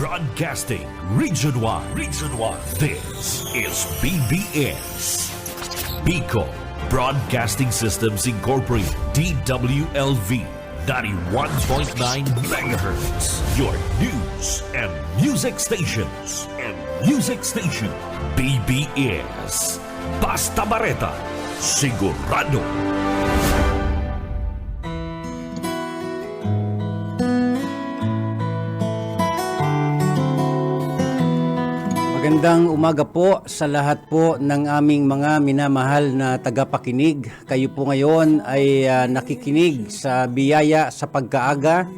Broadcasting Region 1. Region 1. This is BBS. Bicol Broadcasting Systems Incorporated. DWLV 91.9 MHz. Your news and music stations. BBS. Basta Bareta. Sigurado. Magandang umaga po sa lahat po ng aming mga minamahal na tagapakinig. Kayo po ngayon ay nakikinig sa biyaya sa pagkaaga.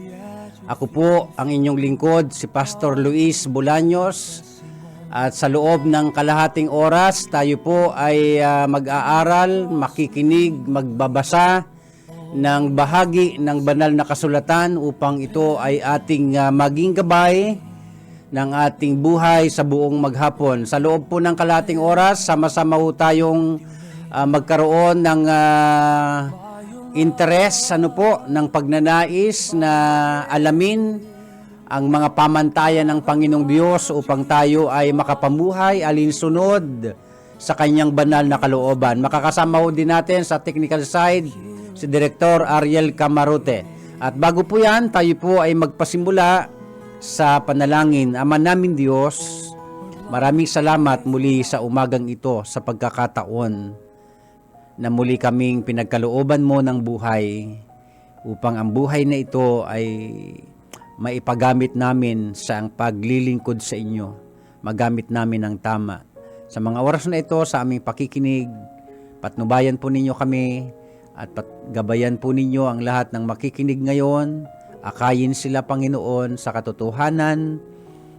Ako po ang inyong lingkod, si Pastor Luis Bolaños. At sa loob ng kalahating oras, tayo po ay mag-aaral, makikinig, magbabasa ng bahagi ng banal na kasulatan upang ito ay ating maging gabay ng ating buhay sa buong maghapon. Sa loob po ng kalahating oras, sama-sama po tayong magkaroon ng interes, ng pagnanais na alamin ang mga pamantayan ng Panginoong Diyos upang tayo ay makapamuhay alinsunod sa kanyang banal na kalooban. Makakasama po din natin sa technical side si Director Ariel Camarote. At bago po yan, tayo po ay magpasimula sa panalangin. Ama namin Diyos, maraming salamat muli sa umagang ito sa pagkakataon na muli kaming pinagkalooban mo ng buhay upang ang buhay na ito ay maipagamit namin sa ang paglilingkod sa inyo. Magamit namin ang tama. Sa mga oras na ito, sa aming pakikinig, patnubayan po ninyo kami at gabayan po ninyo ang lahat ng makikinig ngayon. Akayin sila, Panginoon, sa katotohanan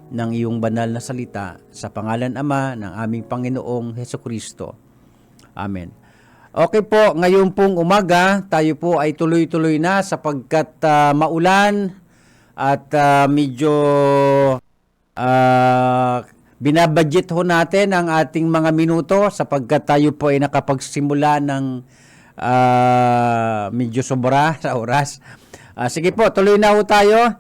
ng iyong banal na salita sa pangalan Ama ng aming Panginoong Hesukristo. Amen. Okay po, ngayon pong umaga, tayo po ay tuloy-tuloy na sapagkat maulan at medyo binabudget ho natin ang ating mga minuto sapagkat tayo po ay nakapagsimula ng medyo sobra sa oras. Sige po, tuloy na ho tayo.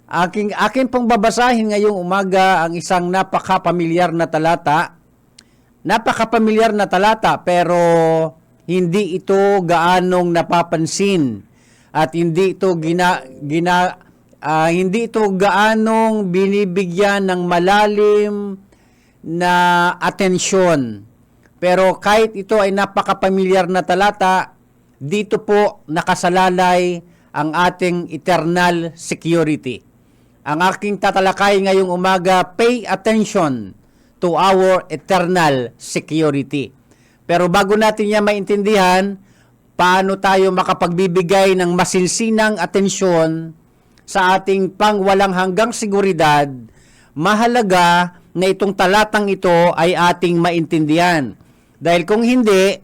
Akin pong babasahin ngayong umaga ang isang napaka-pamilyar na talata. Napaka-pamilyar na talata pero hindi ito gaanong napapansin at hindi ito hindi ito gaanong binibigyan ng malalim na atensyon. Pero kahit ito ay napaka-pamilyar na talata, dito po nakasalalay ang ating eternal security. Ang aking tatalakay ngayong umaga, pay attention to our eternal security. Pero bago natin yan maintindihan, paano tayo makapagbibigay ng masinsinang atensyon sa ating pangwalang hanggang seguridad, mahalaga na itong talatang ito ay ating maintindihan. Dahil kung hindi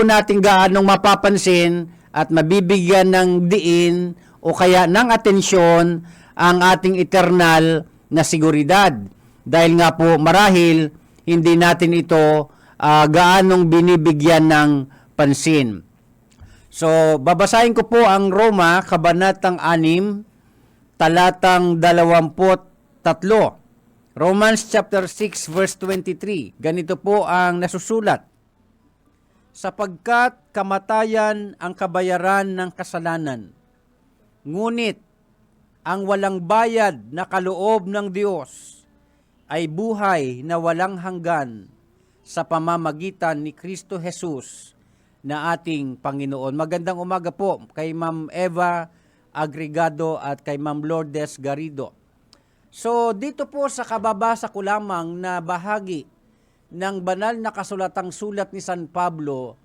natin gaanong mapapansin at mabibigyan ng diin o kaya ng atensyon ang ating eternal na seguridad. Dahil nga po marahil hindi natin ito gaanong binibigyan ng pansin. So, babasahin ko po ang Roma, Kabanatang 6, talatang 23. Romans chapter 6 verse 23. Ganito po ang nasusulat. Sapagkat kamatayan ang kabayaran ng kasalanan, ngunit ang walang bayad na kaloob ng Diyos ay buhay na walang hanggan sa pamamagitan ni Kristo Jesus na ating Panginoon. Magandang umaga po kay Ma'am Eva Agregado at kay Ma'am Lourdes Garrido. So dito po sa kababasa ko lamang na bahagi ng banal na kasulatang sulat ni San Pablo,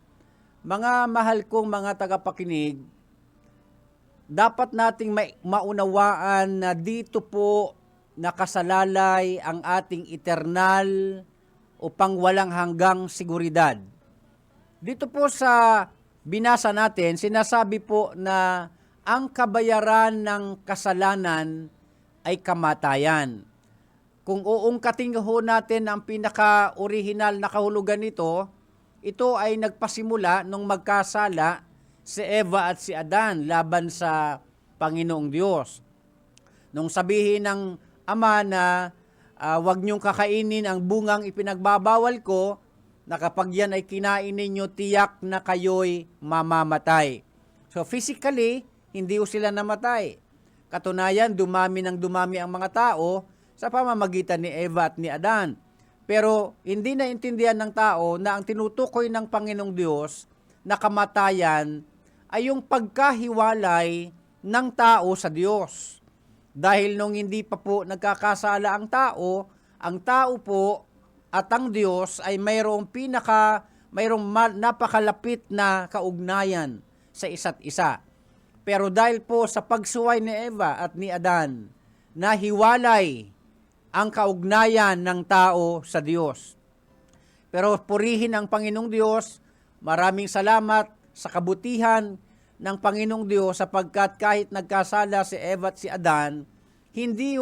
mga mahal kong mga tagapakinig, dapat nating maunawaan na dito po nakasalalay ang ating eternal o pangwalang hanggang seguridad. Dito po sa binasa natin, sinasabi po na ang kabayaran ng kasalanan ay kamatayan. Kung uungkatin ho natin ang pinaka-orihinal na kahulugan nito, ito ay nagpasimula nung magkasala si Eva at si Adan laban sa Panginoong Diyos. Nung sabihin ng Ama, na wag niyong kakainin ang bungang ipinagbabawal ko, na kapag yan ay kinain ninyo, tiyak na kayo'y mamamatay. So physically, hindi ko sila namatay. Katunayan, dumami ng dumami ang mga tao sa pamamagitan ni Eva at ni Adan. Pero hindi naintindihan ng tao na ang tinutukoy ng Panginoong Diyos na kamatayan ay yung pagkahiwalay ng tao sa Diyos. Dahil nung hindi pa po nagkakasala ang tao po at ang Diyos ay mayroong napakalapit na kaugnayan sa isa't isa. Pero dahil po sa pagsuway ni Eva at ni Adan, nahiwalay ang kaugnayan ng tao sa Diyos. Pero purihin ang Panginoong Diyos, maraming salamat sa kabutihan ng Panginoong Diyos sapagkat kahit nagkasala si Eva at si Adan, hindi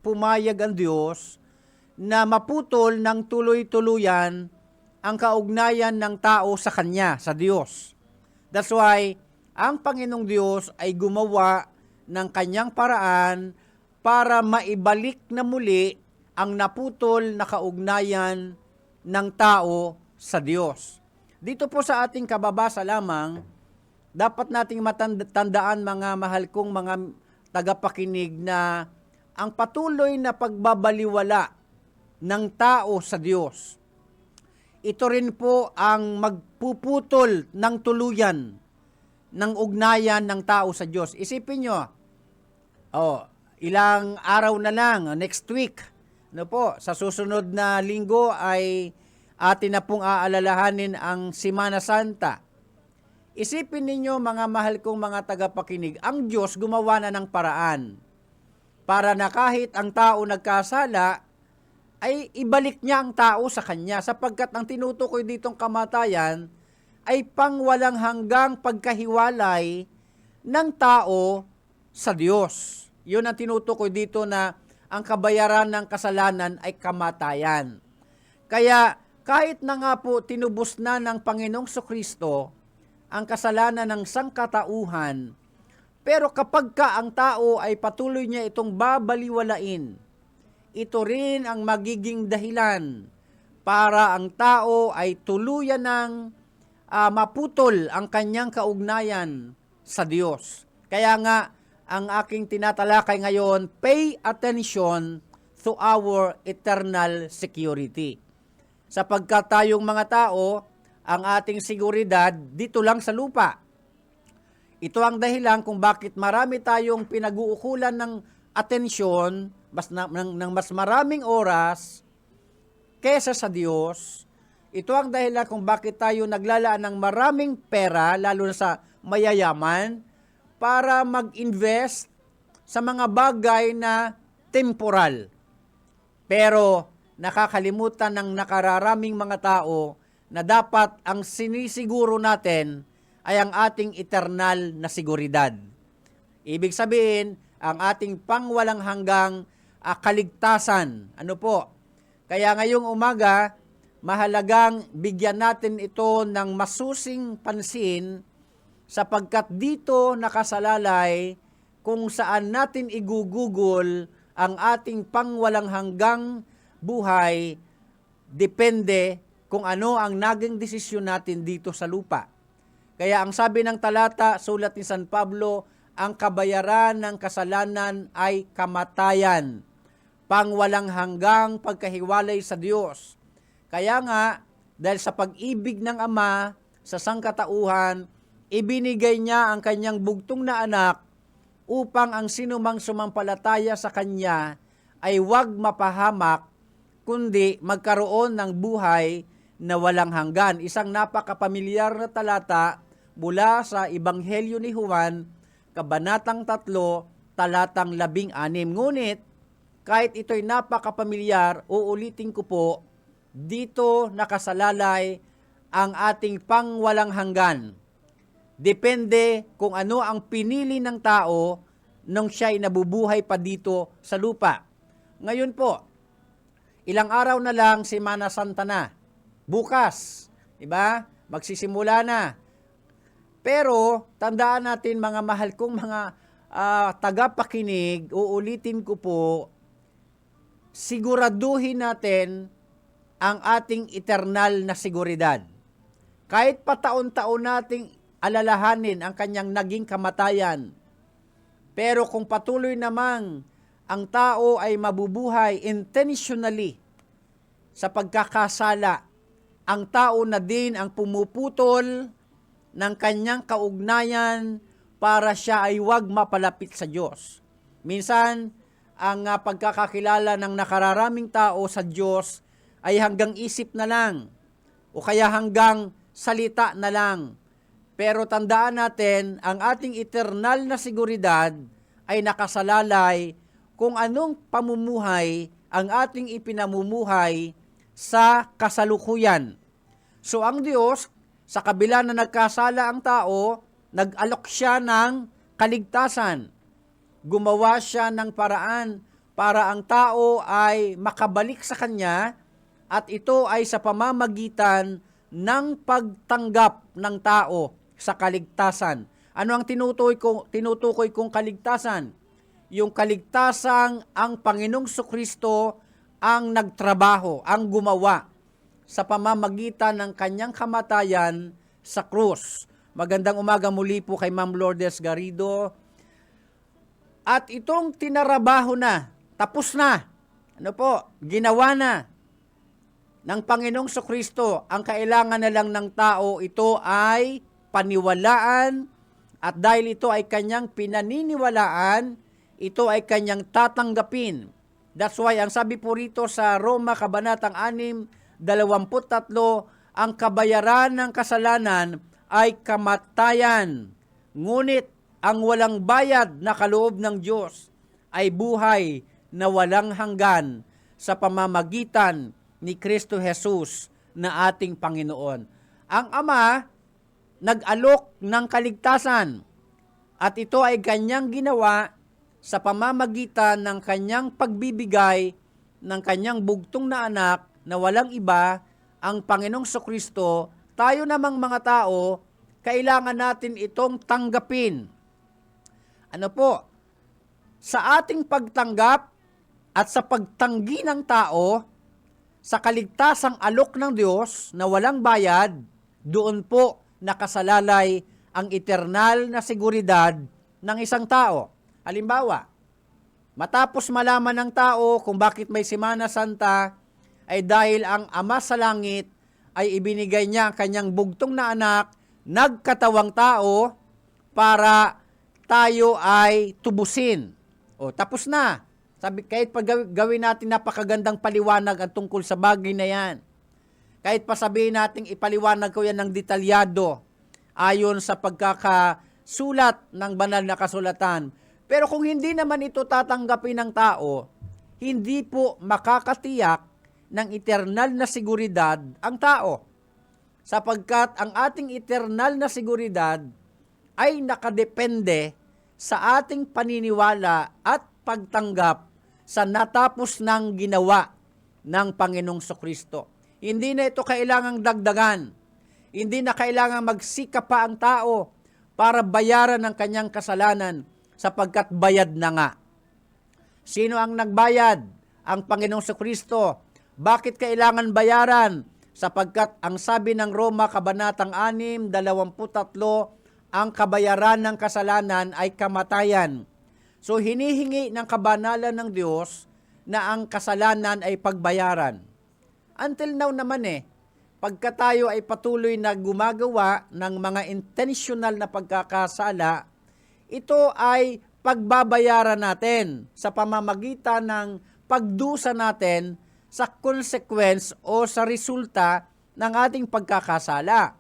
pumayag ang Diyos na maputol ng tuloy-tuluyan ang kaugnayan ng tao sa Kanya, sa Diyos. That's why ang Panginoong Diyos ay gumawa ng Kanyang paraan para maibalik na muli ang naputol na kaugnayan ng tao sa Diyos. Dito po sa ating kababasa lamang, dapat nating matandaan mga mahal kong mga tagapakinig na ang patuloy na pagbabaliwala ng tao sa Diyos, ito rin po ang magpuputol ng tuluyan ng ugnayan ng tao sa Diyos. Isipin nyo, ilang araw na lang, next week, sa susunod na linggo ay atin na pong aalalahanin ang Semana Santa. Isipin ninyo mga mahal kong mga tagapakinig, ang Diyos gumawa na ng paraan para na kahit ang tao nagkasala, ay ibalik niya ang tao sa Kanya sapagkat ang tinutukoy ditong kamatayan ay pangwalang hanggang pagkahiwalay ng tao sa Diyos. Yun ang tinutukoy dito na ang kabayaran ng kasalanan ay kamatayan. Kaya kahit na nga po tinubos na ng Panginoong Kristo ang kasalanan ng sangkatauhan, pero kapag ang tao ay patuloy niya itong babaliwalain, ito rin ang magiging dahilan para ang tao ay tuluyan ng maputol ang kanyang kaugnayan sa Diyos. Kaya nga, ang aking tinatalakay ngayon, pay attention to our eternal security. Sapagkat tayong mga tao, ang ating seguridad dito lang sa lupa. Ito ang dahilan kung bakit marami tayong pinag-uukulan ng atensyon, ng mas maraming oras kesa sa Diyos. Ito ang dahilan kung bakit tayo naglalaan ng maraming pera, lalo na sa mayayaman, para mag-invest sa mga bagay na temporal. Pero nakakalimutan ng nakararaming mga tao na dapat ang sinisiguro natin ay ang ating eternal na seguridad. Ibig sabihin, ang ating pangwalang hanggang kaligtasan. Kaya ngayong umaga, mahalagang bigyan natin ito ng masusing pansin sapagkat dito nakasalalay kung saan natin igugugol ang ating pangwalang hanggang buhay, depende kung ano ang naging desisyon natin dito sa lupa. Kaya ang sabi ng talata, sulat ni San Pablo, ang kabayaran ng kasalanan ay kamatayan, pangwalang hanggang pagkahiwalay sa Diyos. Kaya nga, dahil sa pag-ibig ng Ama sa sangkatauhan, ibinigay niya ang kanyang bugtong na anak upang ang sinumang sumampalataya sa kanya ay huwag mapahamak, kundi magkaroon ng buhay na walang hanggan. Isang napakapamilyar na talata mula sa Ebanghelyo ni Juan, Kabanatang 3, talatang 16. Ngunit, kahit ito'y napakapamilyar, uulitin ko po, dito nakasalalay ang ating pangwalang hanggan. Depende kung ano ang pinili ng tao nung siya'y nabubuhay pa dito sa lupa. Ngayon po, ilang araw na lang Semana Santa na. Bukas, diba? Magsisimula na. Pero, tandaan natin mga mahal kong mga tagapakinig, uulitin ko po, siguraduhin natin ang ating eternal na seguridad. Kahit pa taon-taon nating alalahanin ang kanyang naging kamatayan, pero kung patuloy namang ang tao ay mabubuhay intentionally sa pagkakasala, ang tao na din ang pumuputol ng kanyang kaugnayan para siya ay huwag mapalapit sa Diyos. Minsan, ang pagkakakilala ng nakararaming tao sa Diyos ay hanggang isip na lang o kaya hanggang salita na lang. Pero tandaan natin, ang ating eternal na seguridad ay nakasalalay kung anong pamumuhay ang ating ipinamumuhay sa kasalukuyan. So ang Diyos, sa kabila na nagkasala ang tao, nag-alok siya ng kaligtasan. Gumawa siya ng paraan para ang tao ay makabalik sa Kanya at ito ay sa pamamagitan ng pagtanggap ng tao sa kaligtasan. Ano ang tinutukoy kong kaligtasan? Yung kaligtasang ang Panginoong Kristo ang nagtrabaho, ang gumawa sa pamamagitan ng kanyang kamatayan sa krus. Magandang umaga muli po kay Ma'am Lourdes Garrido. At itong tinarabaho na, tapos na, ginawa na ng Panginoong Kristo. Ang kailangan na lang ng tao, ito ay paniwalaan, at dahil ito ay kanyang pinaniniwalaan, ito ay kanyang tatanggapin. That's why, ang sabi po rito sa Roma, Kabanatang 6, 23, ang kabayaran ng kasalanan ay kamatayan. Ngunit, ang walang bayad na kaloob ng Diyos ay buhay na walang hanggan sa pamamagitan ni Kristo Jesus na ating Panginoon. Ang Ama, nag-alok ng kaligtasan at ito ay kanyang ginawa sa pamamagitan ng kanyang pagbibigay ng kanyang bugtong na anak na walang iba, ang Panginoong Kristo. Tayo namang mga tao, kailangan natin itong tanggapin. Sa ating pagtanggap at sa pagtanggi ng tao, sa kaligtasang alok ng Diyos na walang bayad, doon po nakasalalay ang eternal na seguridad ng isang tao. Halimbawa, matapos malaman ng tao kung bakit may Semana Santa, ay dahil ang Ama sa Langit ay ibinigay niya ang kanyang bugtong na anak, nagkatawang tao, para tayo ay tubusin. Tapos na. Sabi, kahit pag gawin natin napakagandang paliwanag at tungkol sa bagay na yan, kahit pa sabihin natin ipaliwanag ko yan ng detalyado, ayon sa pagkakasulat ng banal na kasulatan. Pero kung hindi naman ito tatanggapin ng tao, hindi po makakatiyak ng eternal na seguridad ang tao. Sapagkat ang ating eternal na seguridad ay nakadepende sa ating paniniwala at pagtanggap sa natapos ng ginawa ng Panginoong Kristo. Hindi na ito kailangang dagdagan. Hindi na kailangang magsikap pa ang tao para bayaran ang kanyang kasalanan sapagkat bayad na nga. Sino ang nagbayad? Ang Panginoong Kristo. Bakit kailangan bayaran? Sapagkat ang sabi ng Roma, Kabanatang 6, 23, ang kabayaran ng kasalanan ay kamatayan. So hinihingi ng kabanalan ng Diyos na ang kasalanan ay pagbayaran. Until now naman pagka tayo ay patuloy na gumagawa ng mga intentional na pagkakasala, ito ay pagbabayaran natin sa pamamagitan ng pagdusa natin sa consequence o sa resulta ng ating pagkakasala.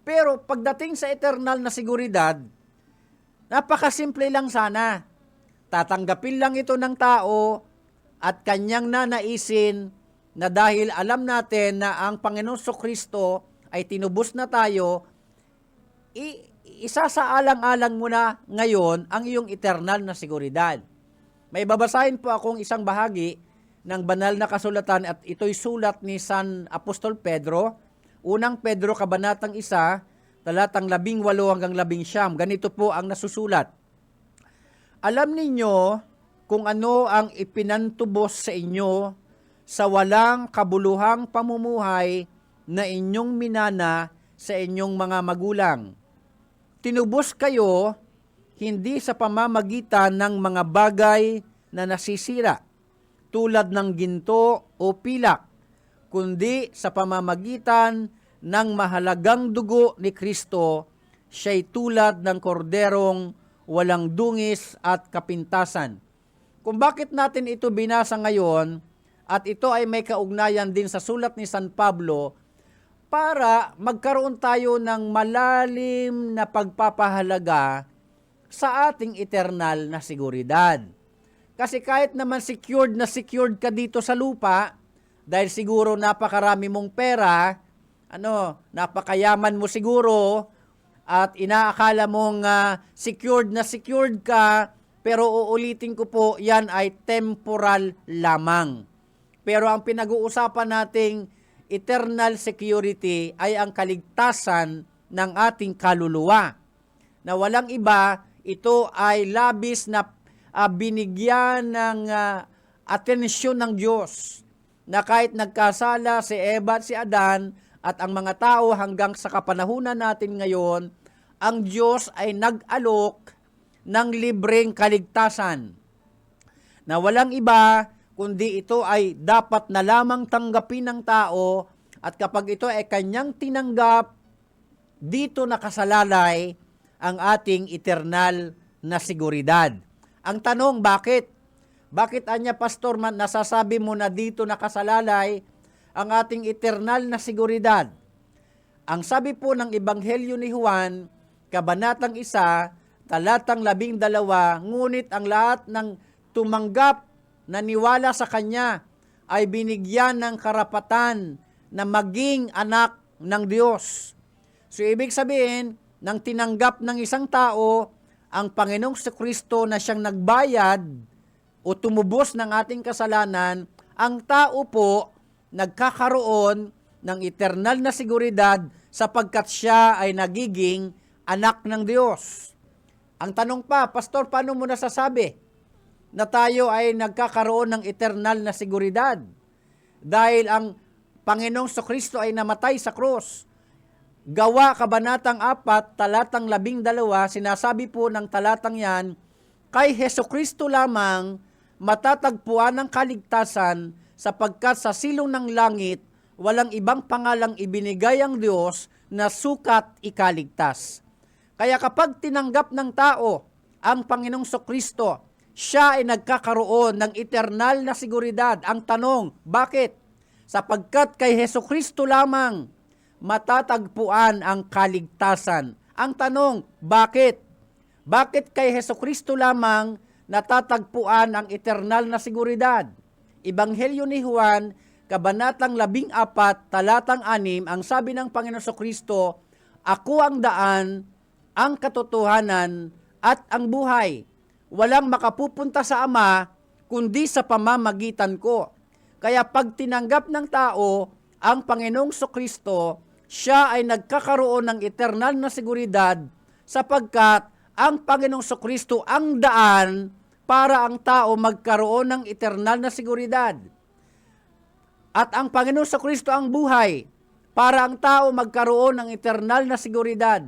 Pero pagdating sa eternal na seguridad, napakasimple lang sana. Tatanggapin lang ito ng tao at kanyang nanaisin na dahil alam natin na ang Panginoon Kristo ay tinubos na tayo, isasaalang-alang mo na ngayon ang iyong eternal na seguridad. May babasahin po akong isang bahagi ng banal na kasulatan at ito'y sulat ni San Apostol Pedro, unang Pedro, Kabanatang 1, talatang 18 hanggang 19. Ganito po ang nasusulat. Alam ninyo kung ano ang ipinantubos sa inyo sa walang kabuluhang pamumuhay na inyong minana sa inyong mga magulang. Tinubos kayo hindi sa pamamagitan ng mga bagay na nasisira, tulad ng ginto o pilak, kundi sa pamamagitan ng mahalagang dugo ni Kristo. Siya'y tulad ng korderong walang dungis at kapintasan. Kung bakit natin ito binasa ngayon, at ito ay may kaugnayan din sa sulat ni San Pablo, para magkaroon tayo ng malalim na pagpapahalaga sa ating eternal na seguridad. Kasi kahit naman secured ka dito sa lupa, dahil siguro napakarami mong pera, napakayaman mo siguro, at inaakala mong secured ka, pero uulitin ko po, yan ay temporal lamang. Pero ang pinag-uusapan nating eternal security ay ang kaligtasan ng ating kaluluwa. Na walang iba, ito ay labis na binigyan ng atensyon ng Diyos. Na kahit nagkasala si Eva at si Adan at ang mga tao hanggang sa kapanahunan natin ngayon, ang Diyos ay nag-alok ng libreng kaligtasan. Na walang iba, kundi ito ay dapat na lamang tanggapin ng tao, at kapag ito ay kanyang tinanggap, dito nakasalalay ang ating eternal na seguridad. Ang tanong, bakit? Bakit anya, Pastor, nasasabi mo na dito nakasalalay ang ating eternal na seguridad? Ang sabi po ng Ebanghelyo ni Juan, Kabanatang 1, talatang 12, ngunit ang lahat ng tumanggap, naniwala sa Kanya, ay binigyan ng karapatan na maging anak ng Diyos. So, ibig sabihin, nang tinanggap ng isang tao ang Panginoong Kristo na siyang nagbayad o tumubos ng ating kasalanan, ang tao po nagkakaroon ng eternal na seguridad sapagkat siya ay nagiging anak ng Diyos. Ang tanong pa, Pastor, paano mo nasasabi na tayo ay nagkakaroon ng eternal na seguridad? Dahil ang Panginoong Kristo ay namatay sa krus. Gawa, Kabanatang 4, talatang 12, sinasabi po ng talatang yan, kay Hesukristo lamang matatagpuan ng kaligtasan, sapagkat sa silong ng langit, walang ibang pangalang ibinigay ang Diyos na sukat ikaligtas. Kaya kapag tinanggap ng tao ang Panginoong Kristo, siya ay nagkakaroon ng eternal na seguridad. Ang tanong, bakit? Sapagkat kay Hesukristo lamang matatagpuan ang kaligtasan. Ang tanong, bakit? Bakit kay Hesukristo lamang natatagpuan ang eternal na seguridad? Ebanghelyo ni Juan, Kabanatang 14, talatang 6, ang sabi ng Panginoon Kristo, ako ang daan, ang katotohanan, at ang buhay. Walang makapupunta sa Ama, kundi sa pamamagitan ko. Kaya pag tinanggap ng tao ang Panginoong Kristo, siya ay nagkakaroon ng eternal na seguridad, sapagkat ang Panginoong Kristo ang daan para ang tao magkaroon ng eternal na seguridad. At ang Panginoong Kristo ang buhay para ang tao magkaroon ng eternal na seguridad.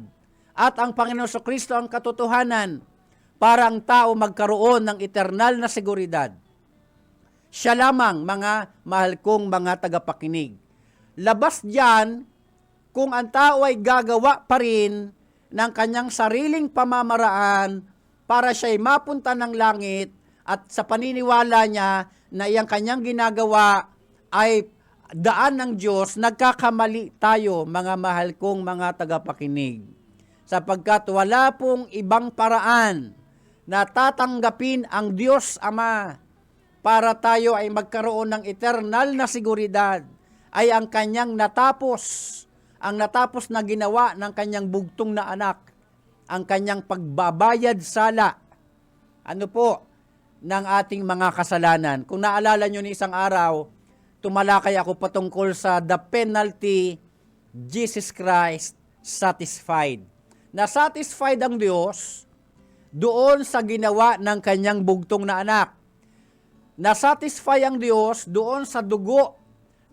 At ang Panginoong Kristo ang katotohanan para ang tao magkaroon ng eternal na seguridad. Siya lamang, mga mahal kong mga tagapakinig. Labas diyan kung ang tao ay gagawa pa rin ng kanyang sariling pamamaraan para siya'y mapunta ng langit, at sa paniniwala niya na iyang kanyang ginagawa ay daan ng Diyos, nagkakamali tayo, mga mahal kong mga tagapakinig. Sapagkat wala pong ibang paraan na tatanggapin ang Diyos Ama para tayo ay magkaroon ng eternal na seguridad, ay ang kanyang ang natapos na ginawa ng kanyang bugtong na anak, ang kanyang pagbabayad sala, ng ating mga kasalanan. Kung naalala nyo ni isang araw, tumalakay ako patungkol sa the penalty, Jesus Christ satisfied. Na satisfied ang Diyos doon sa ginawa ng kanyang bugtong na anak. nasatisfy ang Diyos doon sa dugo,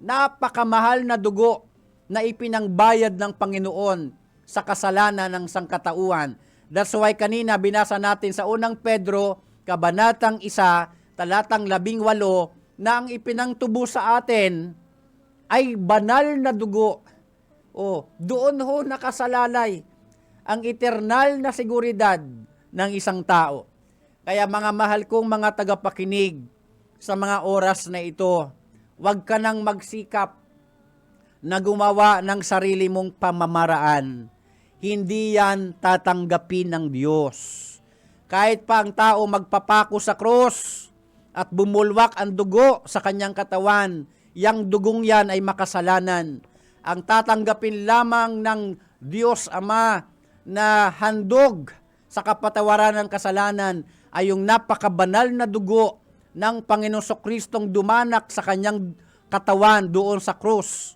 napakamahal na dugo na ipinangbayad ng Panginoon sa kasalanan ng sangkatauhan. That's why kanina binasa natin sa unang Pedro, Kabanatang 1, talatang 18, na ang ipinangtubo sa atin ay banal na dugo. Doon ho nakasalalay ang eternal na seguridad ng isang tao. Kaya mga mahal kong mga tagapakinig, sa mga oras na ito, huwag ka nang magsikap na gumawa ng sarili mong pamamaraan. Hindi yan tatanggapin ng Diyos. Kahit pa ang tao magpapako sa krus at bumulwak ang dugo sa kanyang katawan, yang dugong yan ay makasalanan. Ang tatanggapin lamang ng Diyos Ama na handog sa kapatawaran ng kasalanan ay yung napakabanal na dugo ng Panginoong Kristong dumanak sa kanyang katawan doon sa krus.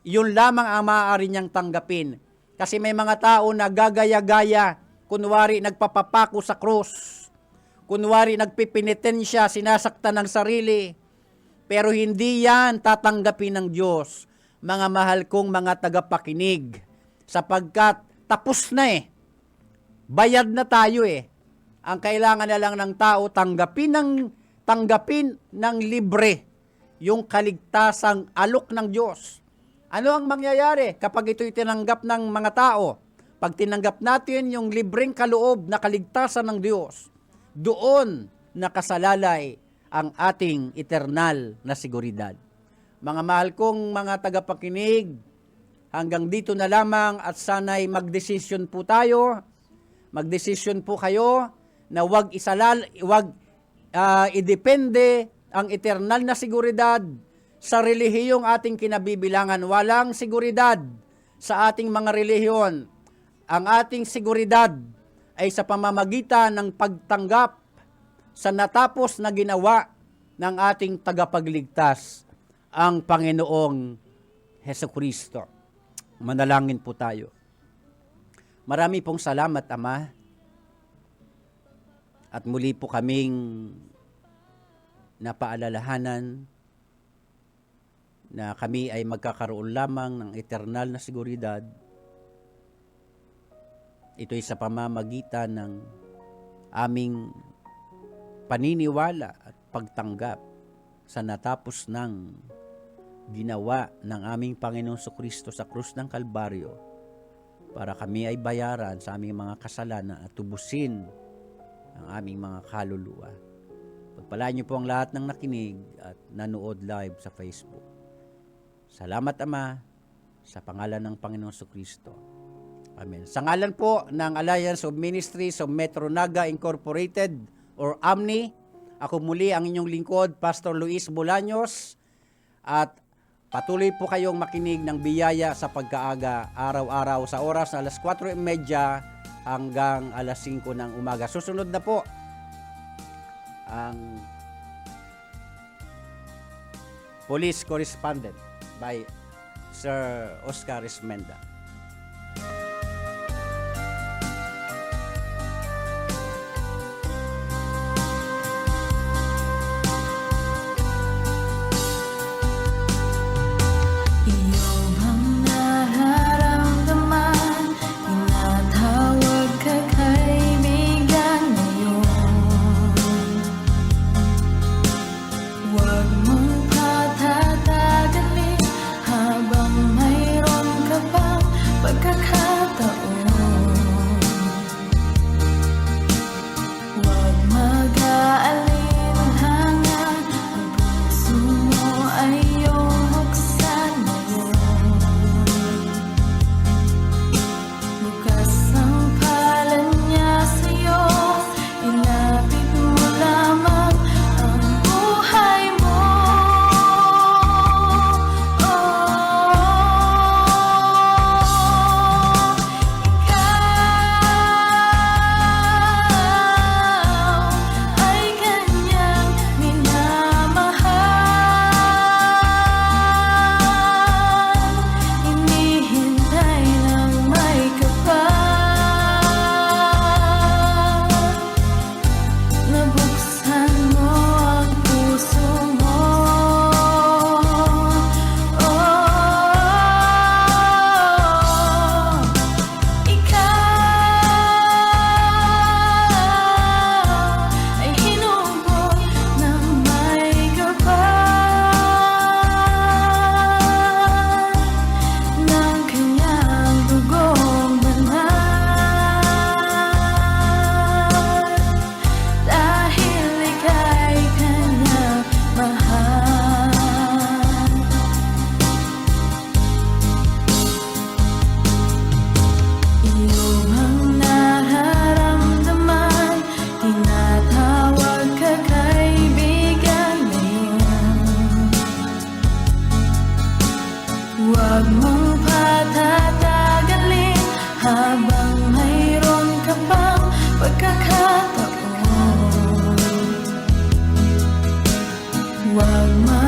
Yun lamang ang maaari niyang tanggapin. Kasi may mga tao na gagaya-gaya, kunwari nagpapapako sa krus, kunwari nagpipinitensya, sinasaktan ng sarili, pero hindi yan tatanggapin ng Diyos, mga mahal kong mga tagapakinig, sapagkat tapos na bayad na tayo Ang kailangan na lang ng tao tanggapin ng libre yung kaligtasang alok ng Diyos. Ano ang mangyayari kapag ito'y tinanggap ng mga tao? Pag tinanggap natin yung libreng kaloob na kaligtasan ng Diyos, doon nakasalalay ang ating eternal na seguridad. Mga mahal kong mga tagapakinig, hanggang dito na lamang at sana'y magdesisyon po tayo, magdesisyon po kayo na wag idepende ang eternal na seguridad sa relihiyong ating kinabibilangan. Walang seguridad sa ating mga relihiyon. Ang ating seguridad ay sa pamamagitan ng pagtanggap sa natapos na ginawa ng ating tagapagligtas, ang Panginoong Hesukristo. Manalangin po tayo. Marami pong salamat, Ama. At muli po kaming napaalalahanan na kami ay magkakaroon lamang ng eternal na seguridad. Ito'y sa pamamagitan ng aming paniniwala at pagtanggap sa natapos ng ginawa ng aming Panginoong Kristo sa krus ng Kalbaryo para kami ay bayaran sa aming mga kasalanan at tubusin ang aming mga kaluluwa. Pagpalaan niyo po ang lahat ng nakinig at nanood live sa Facebook. Salamat, Ama, sa pangalan ng Panginoong Kristo. Amen. Sa ngalan po ng Alliance of Ministries of Metro Naga Incorporated or AMNI, ako muli ang inyong lingkod, Pastor Luis Bolaños, at patuloy po kayong makinig ng biyaya sa pagkaaga araw-araw sa oras na alas 4:30 hanggang alas 5 ng umaga. Susunod na po ang Police Correspondent by Sir Oscar Esmenda. Huwag mong patatagalin habang mayroon ka pang Huwag